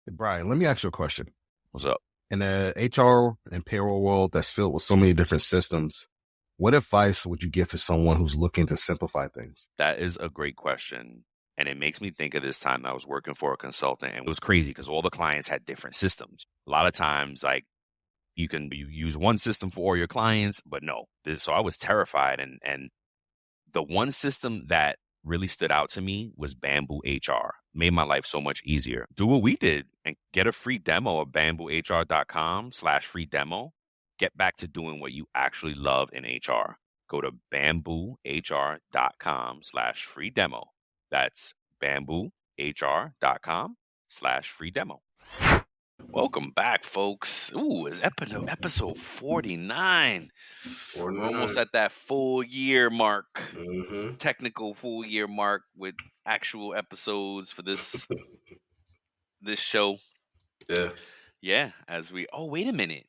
Hey, Brian, let me ask you a question. What's up? In the HR and payroll world that's filled with so many different systems, what advice would you give to someone who's looking to simplify things? That is a great question. And it makes me think of this time I was working for a consultant, and it was crazy because all the clients had different systems. A lot of times, like you use one system for all your clients, but no. So I was terrified. And the one system that really stood out to me was Bamboo HR. Made my life so much easier. Do what we did and get a free demo of bamboohr.com/free demo. Get back to doing what you actually love in HR. Go to bamboohr.com/free demo. That's bamboohr.com/free demo. Welcome back, folks. Ooh, it's episode 49. We're almost at that full year mark, technical full year mark with actual episodes for this show. Yeah. Yeah, wait a minute.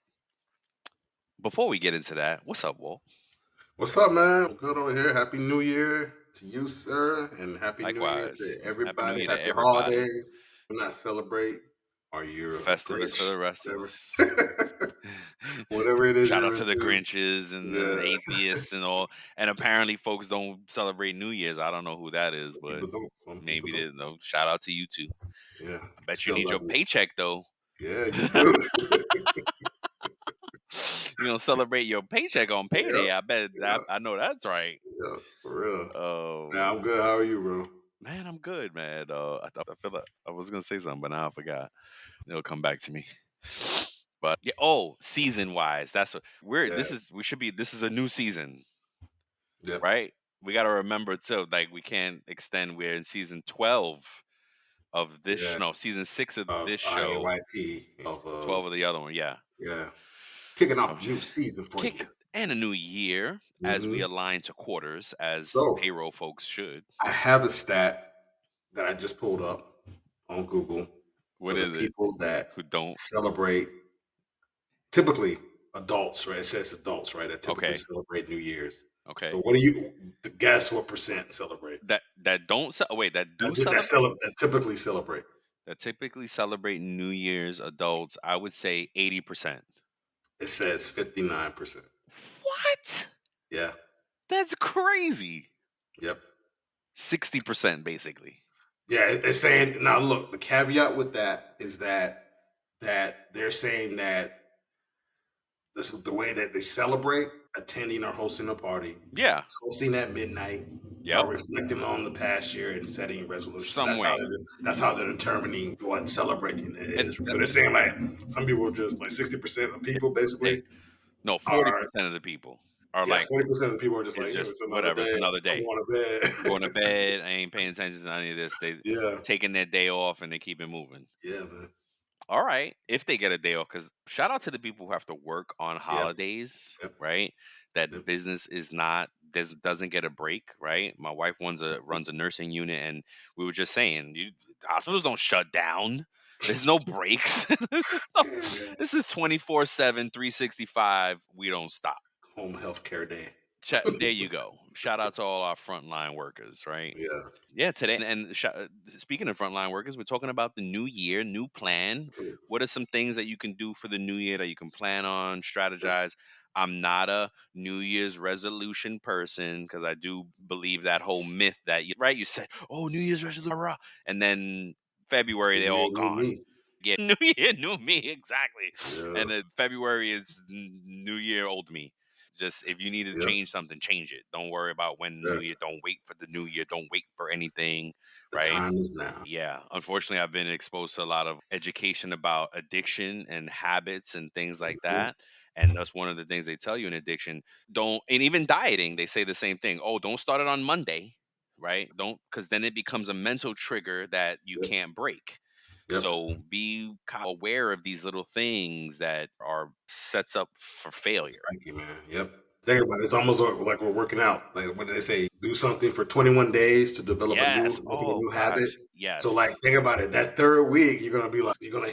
Before we get into that, what's up, Walt? What's up, man? Good over here. Happy New Year to you, sir, and Happy Likewise. New Year to everybody. Happy New Year to Happy everybody. holidays. Do not celebrate. Or you're Festivus for the rest of us. Whatever it is. Shout out to the Grinches and the atheists and all. And apparently, folks don't celebrate New Year's. I don't know who that is, but maybe they don't. Shout out to you too. Yeah. I bet you need your paycheck though. Yeah, you do. You don't celebrate your paycheck on payday. Yep. I bet I know that's right. Yeah, for real. Oh, man, I'm good. How are you, bro? Man, I'm good, man. I feel like I was gonna say something, but now I forgot. It'll come back to me. But yeah, season wise, that's what this is a new season. Yep. Right? We gotta remember too, like we can't extend. We're in season 12 of this season 6 of this show. IYP 12 of the other one, yeah. Yeah. Kicking off a new season for you. And a new year as we align to quarters, as payroll folks should. I have a stat that I just pulled up on Google. What for is the people that who don't celebrate, typically adults, right? It says adults, right? That typically celebrate New Year's. Okay. So what do you guess? What percent celebrate? That don't celebrate. That typically celebrate. That typically celebrate New Year's adults. I would say 80%. It says 59%. What? Yeah. That's crazy. Yep. 60% basically. Yeah, it's saying now. Look, the caveat with that is that they're saying that this is the way that they celebrate attending or hosting a party. Yeah, hosting at midnight. Yeah, reflecting on the past year and setting resolutions. That's how they're determining what celebrating it is. So they're saying like some people are just like 60% of people basically. No, 40% of the people are like 40% of the people are just like it's whatever. It's another day. I'm going to bed. I ain't paying attention to any of this. They taking their day off and they keep it moving. Yeah, man. All right, if they get a day off, because shout out to the people who have to work on holidays, right? That the business doesn't get a break, right? My wife runs a nursing unit, and we were just saying, hospitals don't shut down. There's no breaks. This is 24/7, 365. We don't stop. Home health care day. There you go. Shout out to all our frontline workers, right? Yeah. Today, and speaking of frontline workers, we're talking about the new year, new plan. What are some things that you can do for the new year that you can plan on, strategize? I'm not a New Year's resolution person because I do believe that whole myth that you say, oh, New Year's resolution, and then February they're all gone. Yeah, New Year, new me, exactly. Yeah. And then February is New Year, old me. Just if you need to change something, change it. Don't worry about when New Year. Don't wait for the New Year. Don't wait for anything. The time is now. Yeah. Unfortunately, I've been exposed to a lot of education about addiction and habits and things like that. And that's one of the things they tell you in addiction. And even dieting, they say the same thing. Oh, don't start it on Monday, right? Don't, because then it becomes a mental trigger that you can't break. Yep. So be aware of these little things that are sets up for failure. Thank you, man. Yep. Think about it. It's almost like we're working out. Like what do they say? Do something for 21 days to develop a new habit. Yes. So like think about it. That third week, you're gonna potentially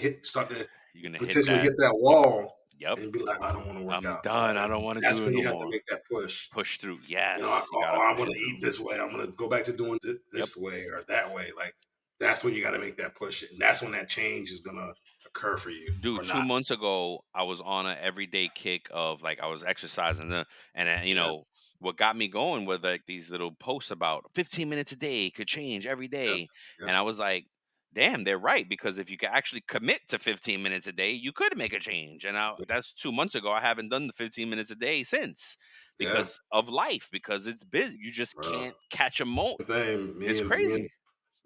hit that wall. Yep. And be like, I don't want to work out. I'm done. I don't want to do it. That's when you have to make that push. Push through. Yes. I want to eat this way. I'm gonna go back to doing it this way or that way. Like that's when you got to make that push. And that's when that change is going to occur for you or Dude, not. 2 months ago, I was on an everyday kick of like I was exercising, and Yeah. what got me going was like these little posts about 15 minutes a day could change every Yeah. day, Yeah. and I was like, damn, they're right, because if you could actually commit to 15 minutes a day, you could make a change. And that's 2 months ago. I haven't done the 15 minutes a day since Yeah. because of life, because it's busy. You just Bro. can't catch a moment. Thing, It's crazy.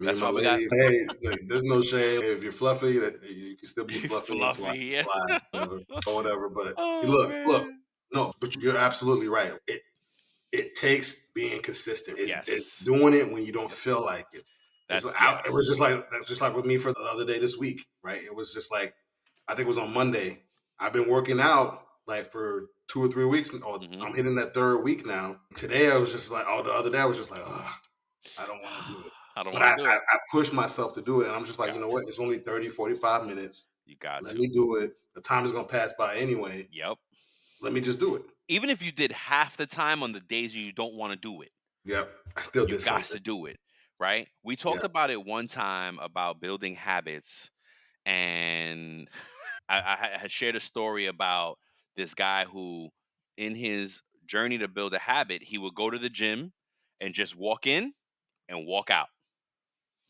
me and That's my why we got lady, hey, like, there's no shame. If you're fluffy, that you can still be fluffy and fly, fluffy. fly, whatever, or whatever. But hey, Oh look, man. no, but you're absolutely right. It takes being consistent. It's Yes. doing it when you don't Yep. feel like it. That's It was yes. just like with me for the other day this week, right? It was just like I think it was on Monday. I've been working out like for 2 or 3 weeks, or Hmm. I'm hitting that third week now. Today I was just like, oh, the other day I was just like, oh, I don't want to do it. I don't But want to do it. I pushed myself to do it. And I'm just like, you Got know to. what? It's only 30, 45 minutes. You got Let to. me do it. The time is going to pass by anyway. Yep. Let me just do it. Even if you did half the time on the days you don't want to do it, Yep. I still you did got something. to do it. Right? We Yeah. talked about it one time about building habits, and I had shared a story about this guy who, in his journey to build a habit, he would go to the gym and just walk in and walk out,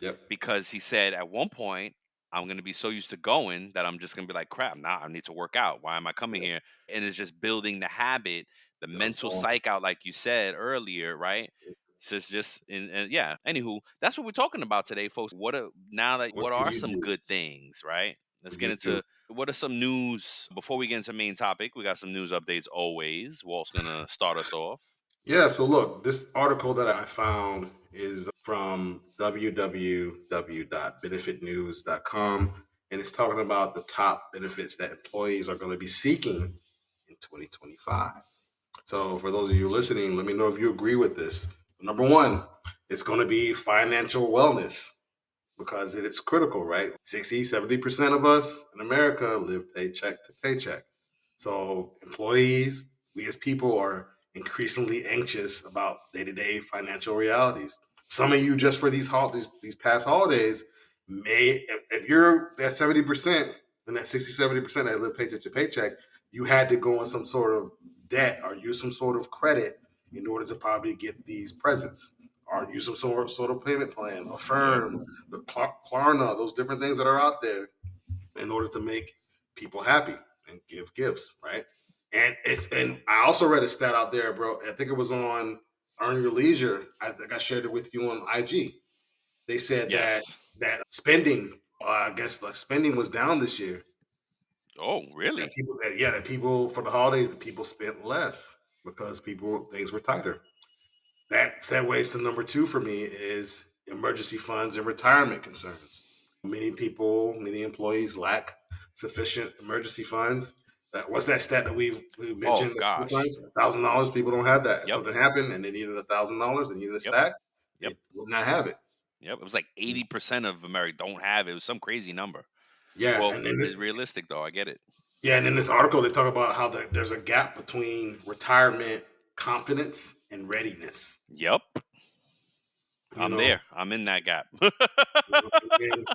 Yep. because he said at one point, I'm going to be so used to going that I'm just going to be like, crap, now I need to work out. Why am I coming Yep. here? And it's just building the habit, the Of mental going. psych out, like you said earlier, right? So it's just, yeah. Anywho, that's what we're talking about today, folks. What What can are you some do? good things, right? Let's What get you do? into what are some news before we get into main topic. We got some news updates always. Walt's gonna start us off. Yeah. So look, this article that I found is from www.benefitnews.com, and it's talking about the top benefits that employees are going to be seeking in 2025. So, for those of you listening, let me know if you agree with this. Number one, it's going to be financial wellness because it is critical, right? 60, 70% of us in America live paycheck to paycheck. So, employees, we as people are increasingly anxious about day to day financial realities. Some of you, just for these past holidays, if you're that 70% and that 60, 70% that live paycheck to paycheck, you had to go on some sort of debt or use some sort of credit in order to probably get these presents or use some sort of payment plan, a Yep. firm, the Klarna, those different things that are out there in order to make people happy and give gifts, right? And I also read a stat out there, bro. I think it was on Earn Your Leisure. I think I shared it with you on IG. They said that Yes. spending, I guess, like spending was down this year. Oh, That really? people for the holidays, the people spent less because people things were tighter. That segues to number two for me is emergency funds and retirement concerns. Many employees lack sufficient emergency funds. What's that stat that we Oh mentioned a couple gosh. times? $1,000. People don't have that. If Yep. something happened and they needed $1,000, they needed a Yep. stack, Yep. they would not have it. Yep. It was like 80% of America don't have it. It was some crazy number. Yeah, Well, it's realistic though. I get it. and in this article they talk about how there's a gap between retirement confidence and readiness. Yep. You I'm know, there. I'm in that gap. and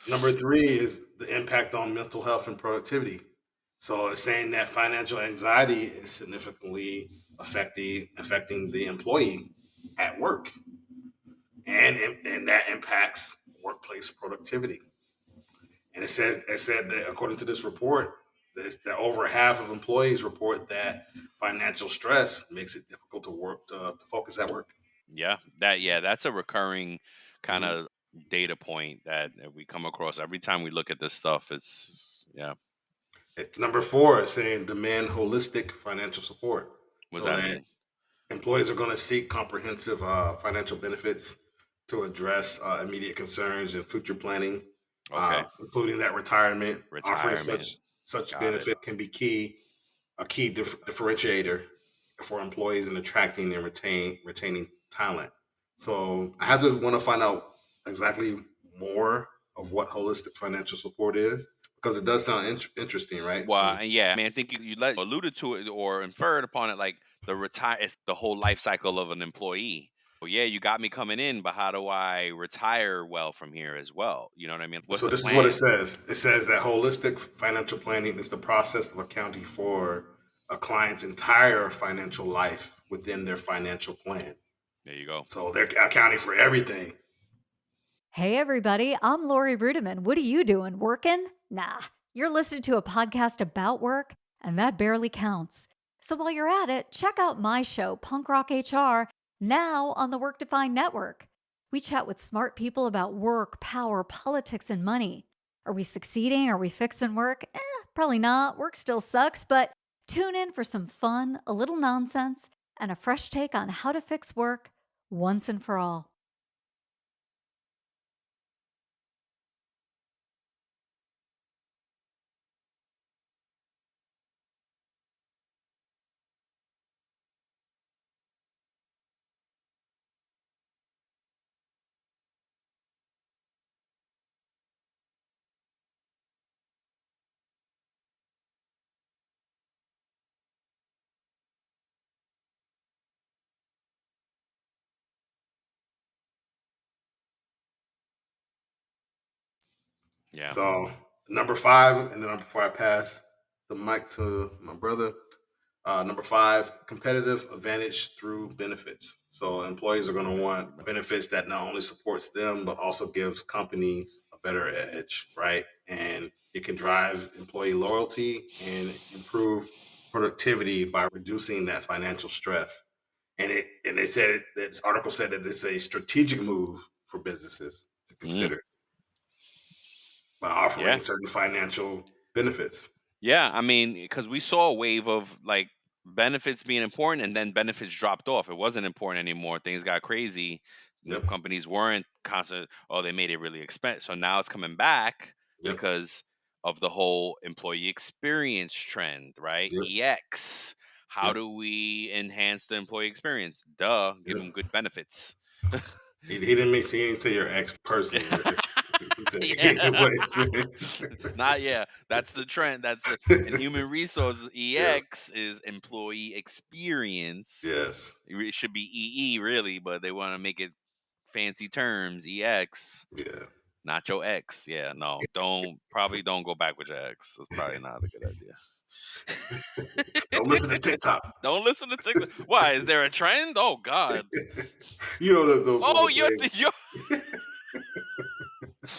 number three is the impact on mental health and productivity. So it's saying that financial anxiety is significantly affecting the employee at work, and that impacts workplace productivity. And it said that according to this report, that over half of employees report that financial stress makes it difficult to focus at work. That's a recurring kind Mhm. of data point that we come across every time we look at this stuff. It's yeah. Number four is saying demand holistic financial support. What's So that that mean? employees are going to seek comprehensive financial benefits to address immediate concerns and future planning, Okay. including that retirement. Offering Retirement. such Got it. benefit can be a key differentiator for employees in attracting and retaining talent. So I have to want to find out exactly more of what holistic financial support is because it does sound interesting, right? So Well, yeah, I mean, I think you alluded to it or inferred upon it, like the retire. It's the whole life cycle of an employee. well, yeah, you got me coming in, but how do I retire well from here as well? You know what I mean? What's So the this is what it plan? says. It says that holistic financial planning is the process of accounting for a client's entire financial life within their financial plan. There you go. So they're accounting for everything. Hey, everybody, I'm Lori Rudiman. What are you doing? Working? Nah, you're listening to a podcast about work, and that barely counts. So while you're at it, check out my show, Punk Rock HR, now on the Work Defined Network. We chat with smart people about work, power, politics, and money. Are we succeeding? Are we fixing work? Probably not. Work still sucks, but tune in for some fun, a little nonsense, and a fresh take on how to fix work once and for all. Yeah. So number five, and then before I pass the mic to my brother, number five, competitive advantage through benefits. So employees are going to want benefits that not only supports them but also gives companies a better edge, right? And it can drive employee loyalty and improve productivity by reducing that financial stress. And they said this article said that it's a strategic move for businesses to Mm, consider by offering yeah. certain financial benefits. Yeah, I mean, because we saw a wave of like benefits being important, and then benefits dropped off. It wasn't important anymore. Things got crazy. Yep. Companies weren't constant. Oh, they made it really expensive. So now it's coming back Yep. because of the whole employee experience trend, right? Yep. EX. How Yep. do we enhance the employee experience? Duh, give Yep. them good benefits. He didn't he didn't say your ex person. He said Yeah. what experience. Not yeah. That's the trend. That's the in human resources. Yeah. EX is employee experience. Yes. It should be EE really, but they want to make it fancy terms. EX, Yeah. not your ex. Yeah, no, don't go back with your ex. That's probably not a good idea. Don't listen to TikTok. Don't listen to TikTok. Why is there a trend? Oh God. You know those Oh, little you're, things. you're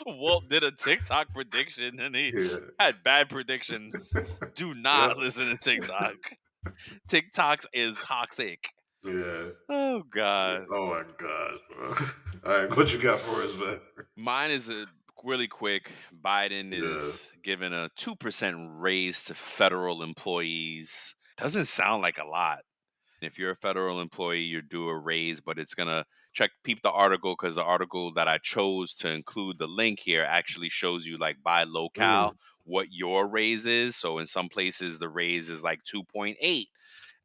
Walt did a TikTok prediction and he Yeah. had bad predictions. Do Yep. not listen to TikTok. TikToks is toxic. Yeah. Oh God. Oh my gosh, bro. All right, what you got for us, man? Mine is a really quick. Biden Yeah. is giving a 2% raise to federal employees. Doesn't sound like a lot. If you're a federal employee, you're due a raise, but it's gonna peep the article because the article that I chose to include the link here actually shows you like by Mm, locale what your raise is. So in some places the raise is like 2.8,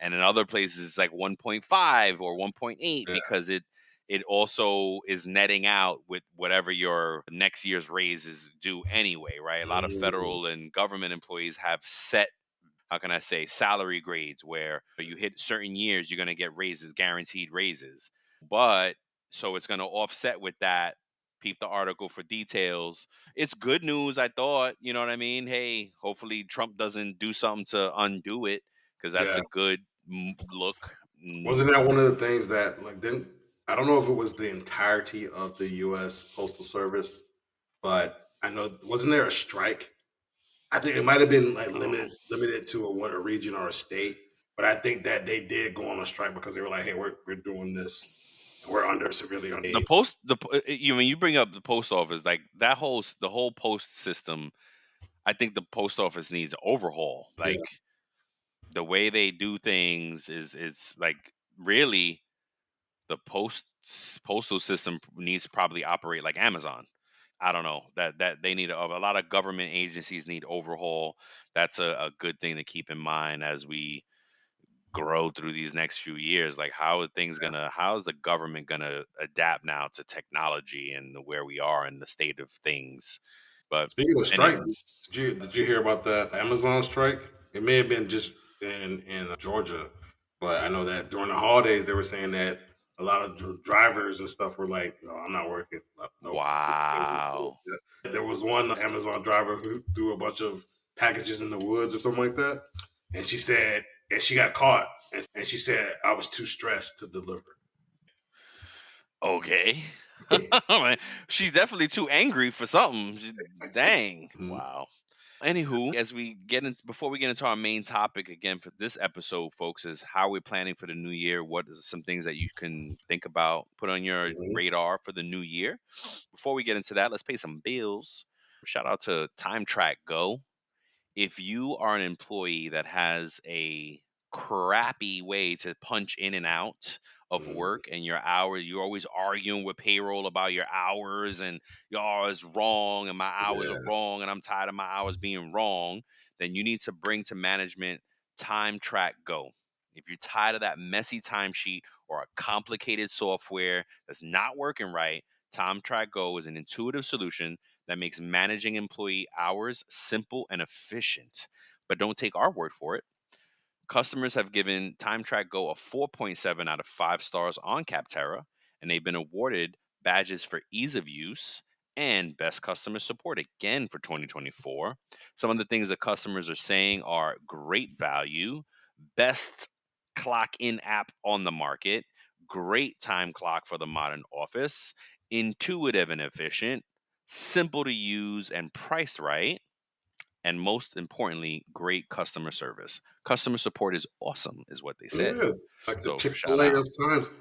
and in other places it's like 1.5 or 1.8 yeah. because it also is netting out with whatever your next year's raise is due anyway, right? A lot of Mm, federal and government employees have set, how can I say, salary grades where you hit certain years, you're going to get raises, guaranteed raises. But so it's going to offset with that. Peep the article for details. It's good news, I thought. You know what I mean? Hey, hopefully Trump doesn't do something to undo it because that's yeah. a good look. Wasn't that one of the things that like didn't I don't know if it was the entirety of the US Postal Service, but I know wasn't there a strike? I think it might have been like Oh, limited to a region or a state, but I think that they did go on a strike because they were like, "Hey, we're doing this, and we're under severely on the aid." post, you when you bring up the post office, like the whole post system, I think the post office needs overhaul. Yeah, Like the way they do things is it's like really the postal system needs to probably operate like Amazon. I don't know that they need a lot of government agencies need overhaul. That's a good thing to keep in mind as we grow through these next few years. Like how is the government gonna adapt now to technology and where we are in the state of things? But speaking of strike, anyway, did you hear about that Amazon strike? It may have been just in Georgia, but I know that during the holidays they were saying that a lot of drivers and stuff were like, "No, I'm not working." Nope. Wow. There was one Amazon driver who threw a bunch of packages in the woods or something like that, and she said, and she got caught, and she said, "I was too stressed to deliver." Okay. She's definitely too angry for something. Dang. Mhm. Wow. Anywho, as we get into before we get into our main topic again for this episode, folks, is how we're planning for the new year. What is some things that you can think about, put on your Mhm. radar for the new year? Before we get into that, let's pay some bills. Shout out to TimeTrackGo. If you are an employee that has a crappy way to punch in and out of Mhm. work and your hours, you're always arguing with payroll about your hours and your hours wrong and my hours are Yeah. wrong and I'm tired of my hours being wrong, then you need to bring to management Time Track Go. If you're tired of that messy timesheet or a complicated software that's not working right, Time Track Go is an intuitive solution that makes managing employee hours simple and efficient. But don't take our word for it. Customers have given TimeTrackGo a 4.7 out of 5 stars on Capterra, and they've been awarded badges for ease of use and best customer support again for 2024. Some of the things that customers are saying are great value, best clock in app on the market, great time clock for the modern office, intuitive and efficient, simple to use and priced right, and most importantly, great customer service. Customer support is awesome, is what they said. Yeah. Like the So shout Chick-fil-A out. of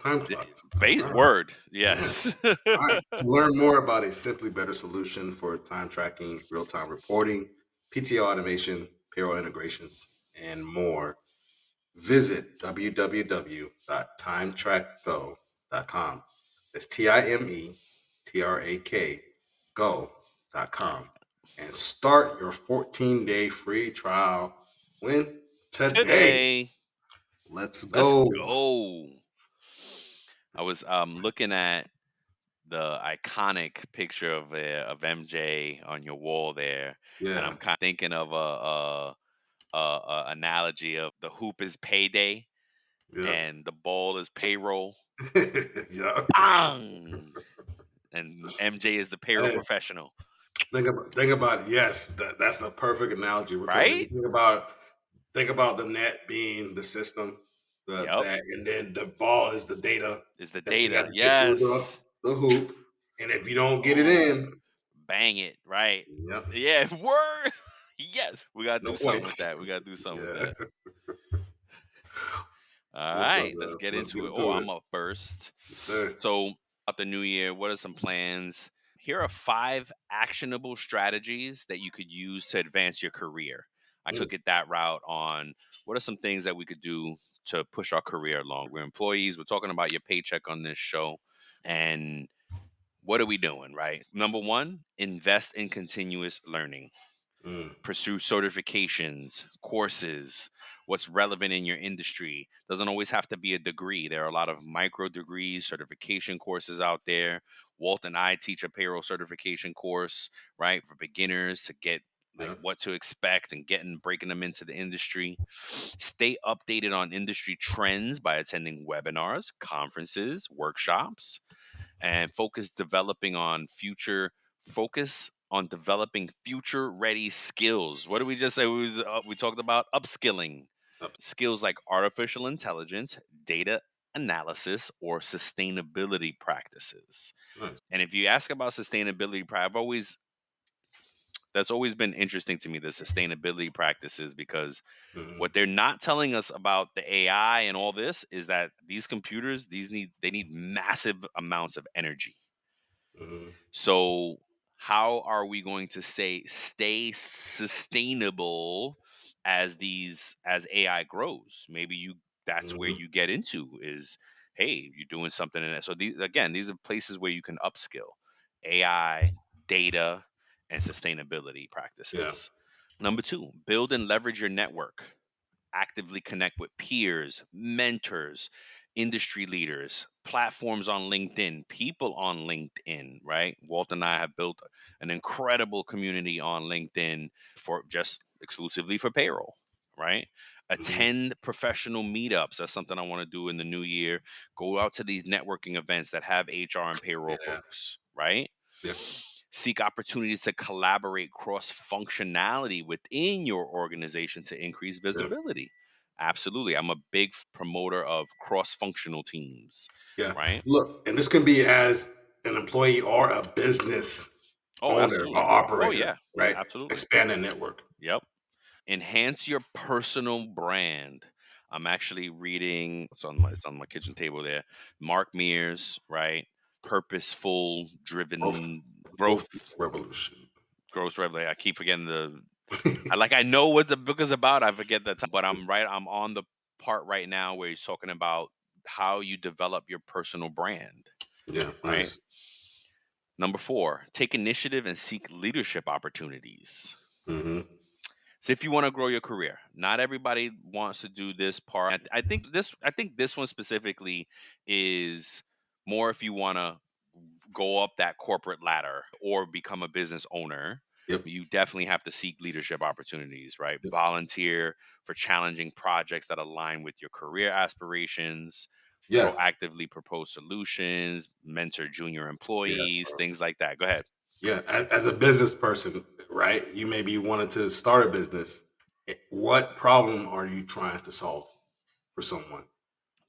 time clocks. All right. Word, Yeah. yes. All right. To learn more about a simply better solution for time tracking, real time reporting, PTO automation, payroll integrations, and more, visit www.timetrackgo.com. That's TimeTrack go.com. And start your 14-day free trial when? Today. Today, Let's let's go. go. I was looking at the iconic picture of MJ on your wall there, and Yeah. I'm kind of thinking of a analogy of the hoop is payday Yep. and the ball is payroll. Yeah. Bang! And MJ is the payroll Hey, professional, think about it. Yes, that's a perfect analogy because if you right? think about the net being the system, Yep. and then the ball is the data Is the that you got data. to get through Yes. the hoop. And if you don't get it Oh, in, bang it. Right. yep, Yeah. Word. Yes. We got to no do something with points. that. We got to do something with Yeah. that. All What's up, right. Let's man? get Let's get into it. Oh, into it. I'm up first. Yes, sir. So, about the new year, what are some plans? Here are 5 actionable strategies that you could use to advance your career. I Mm, took it that route on what are some things that we could do to push our career along. We're employees. We're talking about your paycheck on this show. And what are we doing, right? Number one, invest in continuous learning. mm, Pursue certifications, courses, what's relevant in your industry. Doesn't always have to be a degree. There are a lot of micro degrees, certification courses out there. Walt and I teach a payroll certification course, right, for beginners to get like yeah, what to expect and breaking them into the industry. Stay updated on industry trends by attending webinars, conferences, workshops, and focus on developing future ready skills. What did we just say? We talked about upskilling up, skills like artificial intelligence, data analysis, or sustainability practices. nice. And if you ask about sustainability, that's always been interesting to me, the sustainability practices, because Mm-hmm, what they're not telling us about the AI and all this is that these computers, they need massive amounts of energy. mm-hmm, So how are we going to stay sustainable as AI grows? Maybe you that's where mm-hmm, you get into is, hey, you're doing something in it. So these are places where you can upskill AI, data, and sustainability yeah, practices. Number 2, build and leverage your network. Actively connect with peers, mentors, industry leaders, platforms on LinkedIn, people on LinkedIn, right? Walt and I have built an incredible community on LinkedIn for just exclusively for payroll, right? Attend professional meetups. That's something I want to do in the new year. Go out to these networking events that have HR and payroll Yeah. folks, right? Yeah. Seek opportunities to collaborate cross functionality within your organization to increase Yeah. visibility. Absolutely. I'm a big promoter of cross functional teams, Yeah. right? Look, and this can be as an employee or a business Oh, owner or absolutely. Oh, operator, yeah. right? Absolutely. Expand that network. Yep. Enhance your personal brand. I'm actually reading, it's on my kitchen table there. Mark Mears, right? Purposeful Growth, driven growth growth revolution. growth revelation. I keep forgetting I know what the book is about. I forget that, but I'm on the part right now where he's talking about how you develop your personal brand, Yeah, right? nice. Number 4, take initiative and seek leadership opportunities. Mm-hmm. So if you want to grow your career, not everybody wants to do this part. I think this one specifically is more if you want to go up that corporate ladder or become a business owner. Yep. You definitely have to seek leadership opportunities, right? Yep. Volunteer for challenging projects that align with your career aspirations, Yeah. proactively propose solutions, mentor junior Yeah. employees, things like that. Go ahead. Yeah. As a business person, right? You maybe wanted to start a business. What problem are you trying to solve for someone?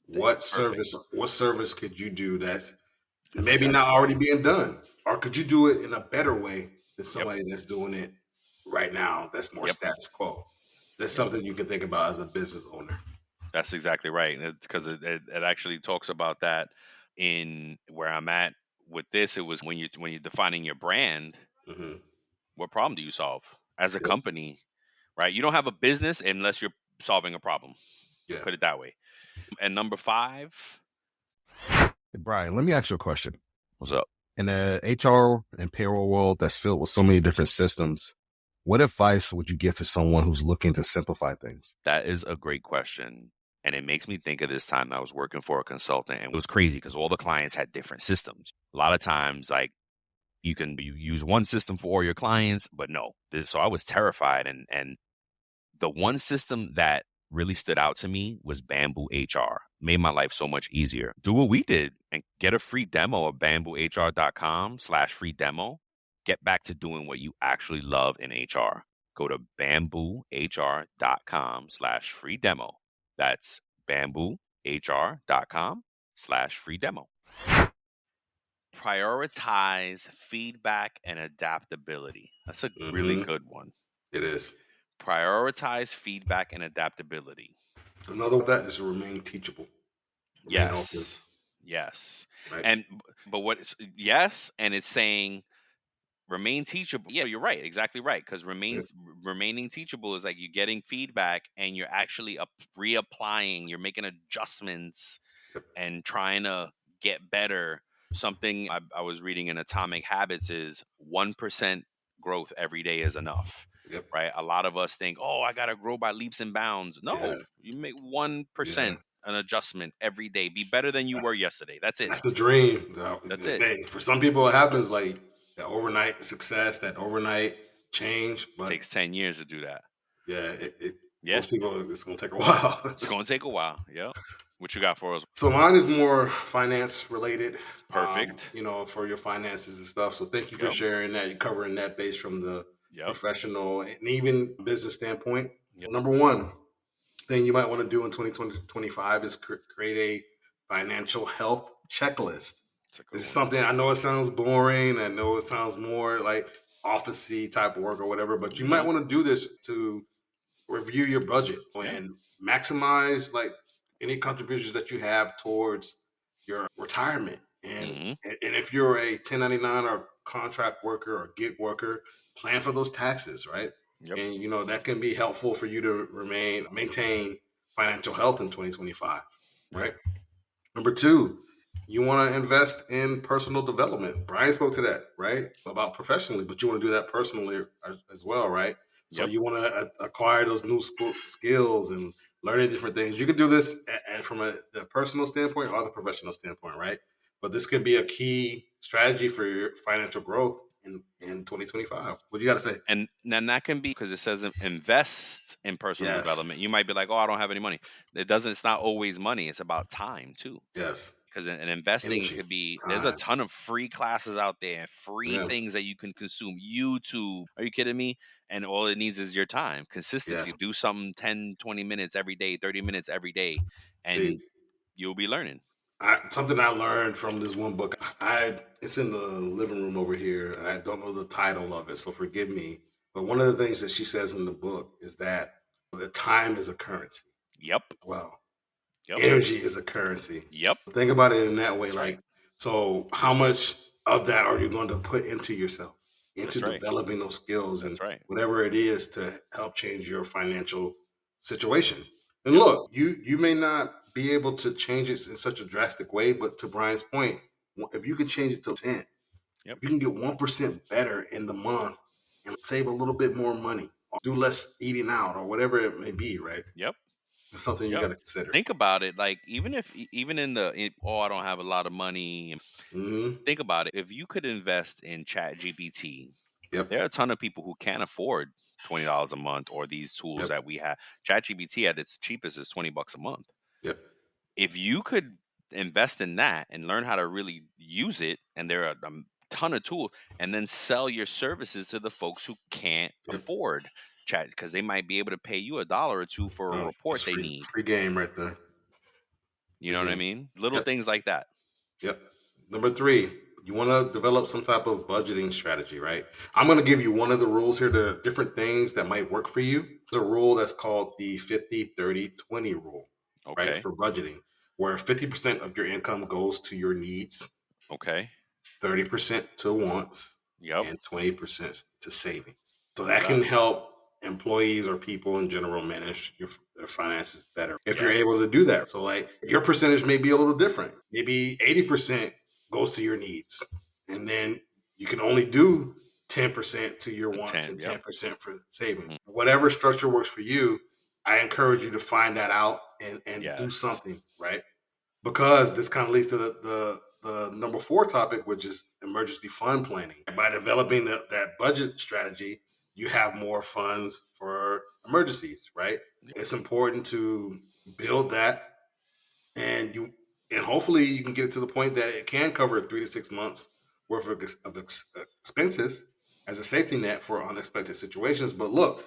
What Perfect. service could you do that's That's maybe not exactly right. already being done? Or could you do it in a better way than Yep. somebody that's doing it right now that's more Yep. status quo? That's Yep. something you can think about as a business owner. That's exactly right. Because it actually talks about that in where I'm at with this. It was when you're defining your brand, Hmm. what problem do you solve as a Yep. company, right? You don't have a business unless you're solving a problem. Yeah. Put it that way. And number 5, Hey, Brian, let me ask you a question. what's up? In the HR and payroll world that's filled with so many different systems, what advice would you give to someone who's looking to simplify things? That is a great question. And it makes me think of this time I was working for a consultant, and it was crazy because all the clients had different systems. A lot of times, like you use one system for all your clients, but no. So I was terrified, and the one system that really stood out to me was Bamboo HR. Made my life so much easier. Do what we did and get a free demo of bamboohr.com/free demo. Get back to doing what you actually love in HR. Go to bamboohr.com/free demo. That's bamboohr.com/free demo. Prioritize feedback and adaptability. That's a really Hmm. good one. It is. Prioritize feedback and adaptability. Another one that is remain teachable, remain open, Yes. Yes. right? And but yes, and it's saying remain teachable. Yeah, you're right. Exactly right. Because Yeah. remaining teachable is like you're getting feedback and you're actually reapplying, you're making adjustments Yep. and trying to get better. Something I was reading in Atomic Habits is 1% growth every day is enough. Yep. Right? A lot of us think, "Oh, I got to grow by leaps and bounds." Yeah. No, you make Yeah. 1% an adjustment every day. Be better than you That's were yesterday. That's it. that's the dream. That's They it. say for some people it happens like that overnight success, that overnight change. But Takes 10 years to do that. yeah, Yeah. most people it's gonna take a while. It's going to take a while. Yep. What you got for us? So mine is more finance related, Perfect. for your finances and stuff. So thank you for Yep. sharing that. You're covering that base from the Yep. professional and even business standpoint. Yep. Number one thing you might want to do in 2025 is create a financial health checklist. It's a good This is one. something I know it sounds boring. I know it sounds more like office-y type of work or whatever, but you might Mm-hmm. want to do this to review your budget Yeah. and maximize like any contributions that you have towards your retirement. Mm-hmm. And if you're a 1099 or contract worker or gig worker, plan for those taxes, right? Yep. And that can be helpful for you to maintain financial health in 2025, Yep. right? Number two, you want to invest in personal development. Brian spoke to that, right? About professionally, but you want to do that personally as well, right? So Yep. you want to acquire those new skills and learning different things. You can do this and from the personal standpoint or the professional standpoint, right? But this can be a key strategy for your financial growth in 2025. What do you got to say? And then that can be because it says invest in personal Yes. development. You might be like, oh, I don't have any money. It doesn't, it's not always money. It's about time too. Yes. Because in investing, it Energy. could be, there's a Time. ton of free classes out there, free Yeah. things that you can consume. YouTube. Are you kidding me? And all it needs is your time, Yes. consistency. Do something 10, 20 minutes every day, 30 minutes every day, See, and you'll be learning. something I learned from this one book. It's in the living room over here, and I don't know the title of it, so forgive me. But one of the things that she says in the book is that the time is a currency. Yep. Well, Yep. energy is a currency. Yep. Think about it in that way. That's right. Like, so how much of that are you going to put into yourself, into That's right. developing those skills and That's right. whatever it is to help change your financial situation? And Yep. look, you may not be able to change it in such a drastic way, but to Brian's point, if you can change it to 10, Yep. if you can get 1% better in the month and save a little bit more money, or do less eating out, or whatever it may be, right? Yep. It's something you Yep. got to consider. Think about it. Like, even if, even oh, I don't have a lot of money. Hmm. Think about it. If you could invest in Chat GPT, Yep. there are a ton of people who can't afford $20 a month or these tools Yep. that we have. Chat GPT at its cheapest is $20 a month. Yep. If you could invest in that and learn how to really use it, and there are a ton of tools, and then sell your services to the folks who can't Yep. afford Chat, because they might be able to pay you $1 or two for a Oh, report that's they free. need. Free game right there. You Free know what I game. mean? Little Yep. things like that. Yep. Number 3, you want to develop some type of budgeting strategy, right? I'm going to give you one of the rules here. There are different things that might work for you. There's a rule that's called the 50-30-20 rule, right? Okay. For budgeting, where 50% of your income goes to your needs, Okay. 30% to wants, Yep. and 20% to savings. So True that that. can help employees or people in general manage their finances better if you're Yeah. able to do that. So, like, your percentage may be a little different. Maybe 80% goes to your needs, and then you can only do 10% to your wants and Yep. 10% for savings. Mhm. Whatever structure works for you, I encourage you to find that out and do Yes. something, right? Because this kind of leads to the number 4 topic, which is emergency fund planning. By developing that budget strategy, you have more funds for emergencies, right? Yep. It's important to build that, and hopefully you can get it to the point that it can cover 3 to 6 months worth of expenses as a safety net for unexpected situations. But look,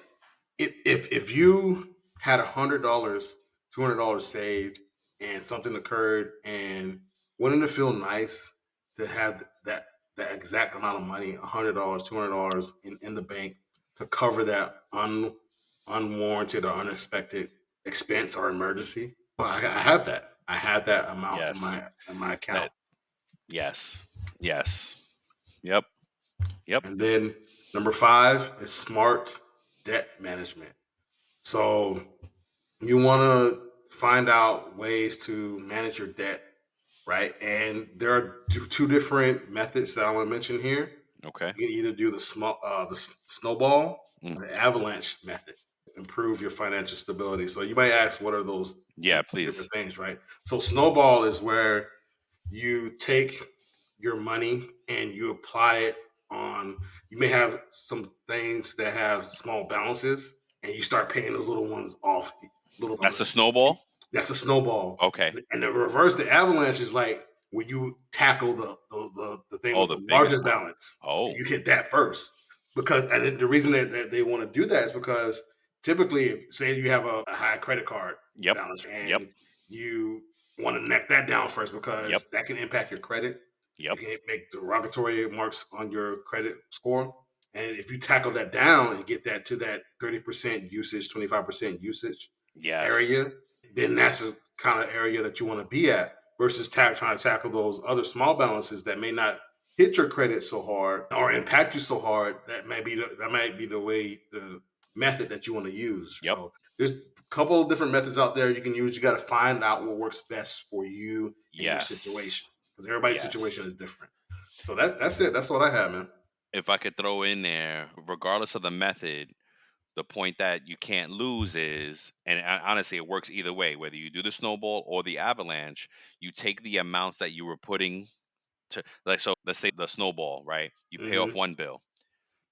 if you had $100, $200 saved, and something occurred, and wouldn't it feel nice to have that exact amount of money, $100, $200 in the bank to cover that unwarranted or unexpected expense or emergency? Well, I have that. I have that amount in Yes. my account. That. Yes. Yes. Yep. Yep. And then number 5 is smart debt management. So you want to find out ways to manage your debt, right? And there are two different methods that I want to mention here. Okay. You can either do the snowball Mm. or the avalanche method. Improve your financial stability. So you might ask, what are those Yeah, two please. different things, right? So snowball is where you take your money and you apply it on, you may have some things that have small balances, and you start paying those little ones off, little on That's the the snowball? that's a snowball. Okay. And the reverse, the avalanche, is like when you tackle the thing Oh, with the the biggest largest one. balance, and Oh, you hit that first. Because, and the reason that they want to do that is because typically, if, say you have a high credit card yep. balance Yep. and you want to neck that down first, Yep. because that can impact your credit. Yep. It can make derogatory marks on your credit score. And if you tackle that down and get that to that 30% usage, 25% usage Yes. area, then that's the kind of area that you want to be at, versus trying to tackle those other small balances that may not hit your credit so hard or impact you so hard. That might be the method that you want to use. Yep. So there's a couple of different methods out there you can use. You got to find out what works best for you and your situation, Yes. because everybody's situation Yes. is different. So that's it. That's what I have, man. If I could throw in there, regardless of the method, the point that you can't lose is, and honestly, it works either way, whether you do the snowball or the avalanche, you take the amounts that you were putting to, like, so let's say the snowball, right? You pay off Mm-hmm. one bill.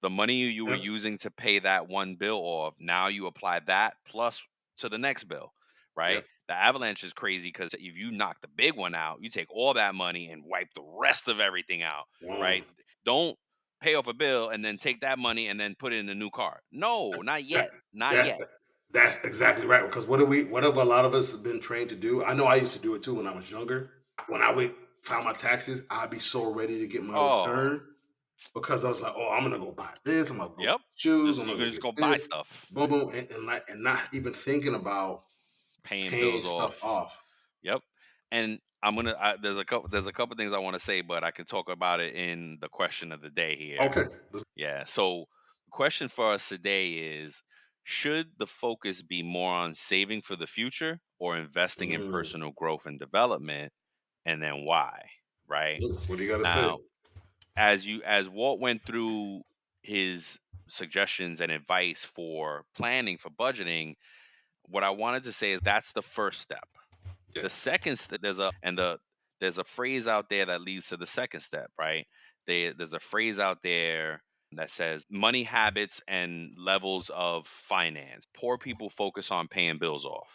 The money you were Yep. using to pay that one bill off, now you apply that plus to the next bill, right? Yep. The avalanche is crazy because if you knock the big one out, you take all that money and wipe the rest of everything out, Boom. right? Don't pay off a bill and then take that money and then put it in a new car. No, not That, yet. Not that's yet. that's exactly right. Because what have a lot of us been trained to do? I know I used to do it too when I was younger. When I would file my taxes, I'd be so ready to get my Oh, return because I was like, oh, I'm gonna go buy this, I'm gonna go yep. get shoes, Just I'm you gonna can go just get go buy this, stuff, boom, boom, and not even thinking about paying paying bills stuff off. off. Yep. And there's a couple things I want to say, but I can talk about it in the question of the day here. Okay. Yeah. So, the question for us today is, should the focus be more on saving for the future or investing in Mm, personal growth and development, and then why? Right? what do you got to say? Now, as Walt went through his suggestions and advice for planning for budgeting, what I wanted to say is that's the first step. Yeah. The second step, there's a phrase out there that leads to the second step, right? There's a phrase out there that says money habits and levels of finance. Poor people focus on paying bills off.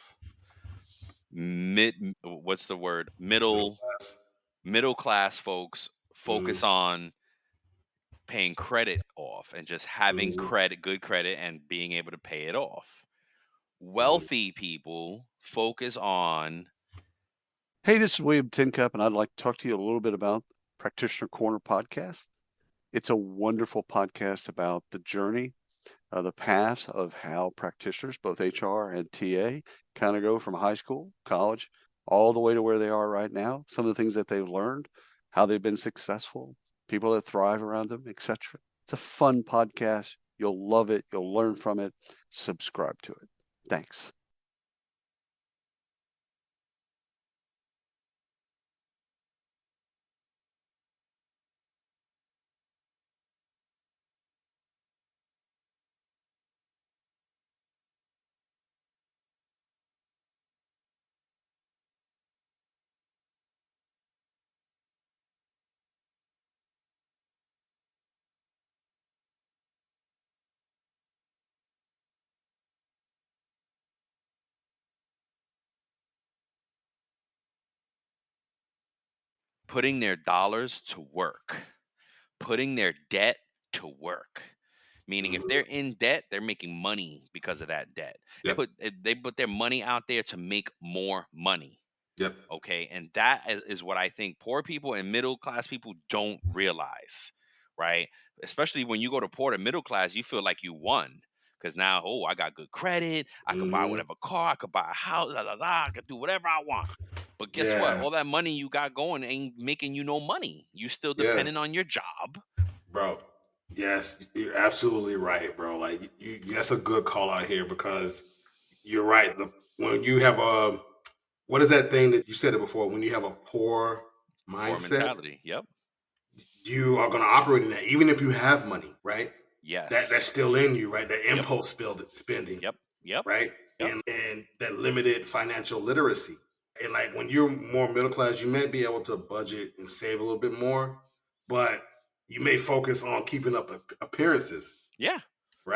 What's the word? Middle Middle class. middle class folks Mm-hmm. focus on paying credit off and just having Mm-hmm. good credit and being able to pay it off. Mm-hmm. Wealthy people focus on Hey, this is William Tincup, and I'd like to talk to you a little bit about Practitioner Corner podcast. It's a wonderful podcast about the journey, the paths of how practitioners, both HR and TA, kind of go from high school, college, all the way to where they are right now. Some of the things that they've learned, how they've been successful, people that thrive around them, etc. It's a fun podcast. You'll love it. You'll learn from it. Subscribe to it. Thanks. putting their dollars to work, putting their debt to work. Meaning, if they're Mm-hmm. in debt, they're making money because of that debt. Yep. They put their money out there to make more money. Yep. Okay, and that is what I think poor people and middle class people don't realize, right? Especially when you go to poor to middle class, you feel like you won because now, oh, I got good credit, I could buy Mm-hmm. whatever car, I could buy a house, I could do whatever I want. But guess what? Yeah. All that money you got going ain't making you no money. You still Yeah. dependent on your job. Bro, yes, you're absolutely right, bro. Like that's a good call out here because you're right. When you have a what is that thing that you said it before? When you have a poor Poor mindset, mentality. Yep. you are going to operate in that, even if you have money, right? That's Yes. still in you, right? That Yep. impulse spending, Yep. Yep. right? Yep. And that limited financial literacy. And like when you're more middle class, you may be able to budget and save a little bit more, but you may focus on keeping up appearances, Yeah.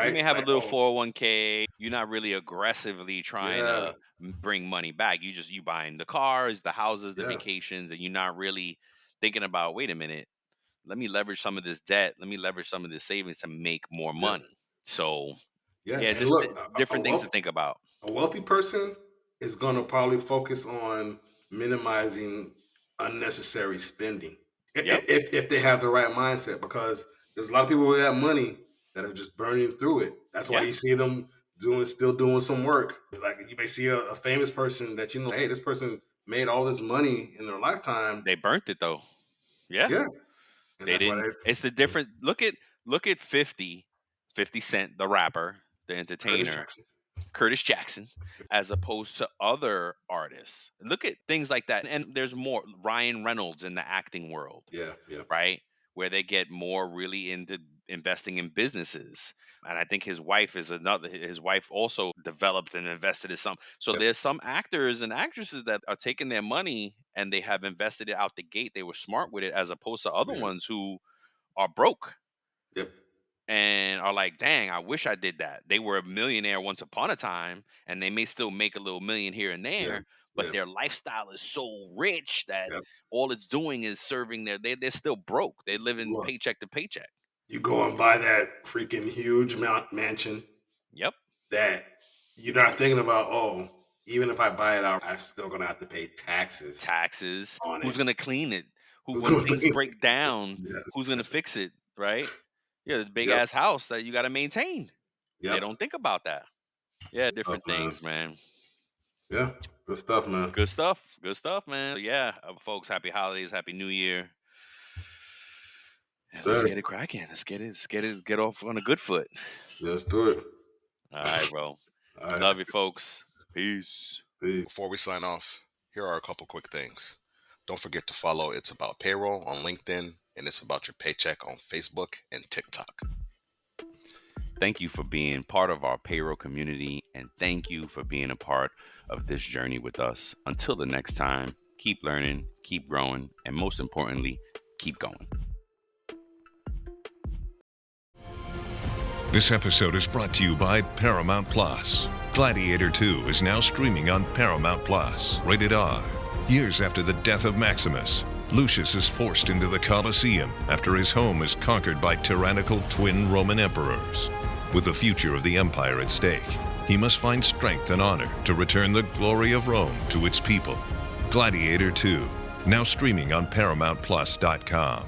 You right? may have a Like, little oh, 401k. You're not really aggressively trying yeah, to bring money back. You buying the cars, the houses, the yeah, vacations, and you're not really thinking about, wait a minute, let me leverage some of this debt. Let me leverage some of this savings to make more yeah, money. So, yeah. yeah, And just look, different things to think about. a wealthy person is going to probably focus on minimizing unnecessary spending Yep. if they have the right mindset, because there's a lot of people who have money that are just burning through it. That's why Yeah. you see them still doing some work. Like you may see a famous person that hey, this person made all this money in their lifetime. They burnt it though. Yeah. Yeah, and They that's why didn't. It's the different. Look at 50 Cent, the rapper, the Curtis entertainer, Jackson. Curtis Jackson, as opposed to other artists. Look at things like that. And there's more. Ryan Reynolds in the acting world, Yeah, yeah. right? Where they get more really into investing in businesses. And I think his wife is another. His wife also developed and invested in some. So Yep. there's some actors and actresses that are taking their money and they have invested it out the gate. They were smart with it, as opposed to other Yeah. ones who are broke Yep. and are like, dang, I wish I did that. They were a millionaire once upon a time, and they may still make a little million here and Yeah. there, but Yeah. their lifestyle is so rich that Yep. all it's doing is serving they're still broke. They're living Look, paycheck to paycheck. you go and buy that freaking huge mansion Yep. that you're not thinking about, oh, even if I buy it out, I'm still going to have to pay taxes Taxes. on Who's it. gonna clean it? Who, Who's when gonna things pay- break down, Yes. who's gonna fix it? Right? Yeah, this big Yep. ass house that you got to maintain. They Yep. don't think about that. Yeah, Stuff, different man. things, man. Yeah. Good stuff, man. Good stuff. Good stuff, man. But yeah, folks, happy holidays, happy new year. And let's Sir. get it cracking. Get off on a good foot. Let's do it. All right, bro. All right. Love you, folks. Peace. Peace. Before we sign off, here are a couple quick things. Don't forget to follow It's About Payroll on LinkedIn and It's About Your Paycheck on Facebook and TikTok. Thank you for being part of our payroll community, and thank you for being a part of this journey with us. Until the next time, keep learning, keep growing, and most importantly, keep going. This episode is brought to you by Paramount Plus. Gladiator 2 is now streaming on Paramount Plus. Rated R. Years after the death of Maximus, Lucius is forced into the Colosseum after his home is conquered by tyrannical twin Roman emperors. With the future of the empire at stake, he must find strength and honor to return the glory of Rome to its people. Gladiator 2, now streaming on ParamountPlus.com.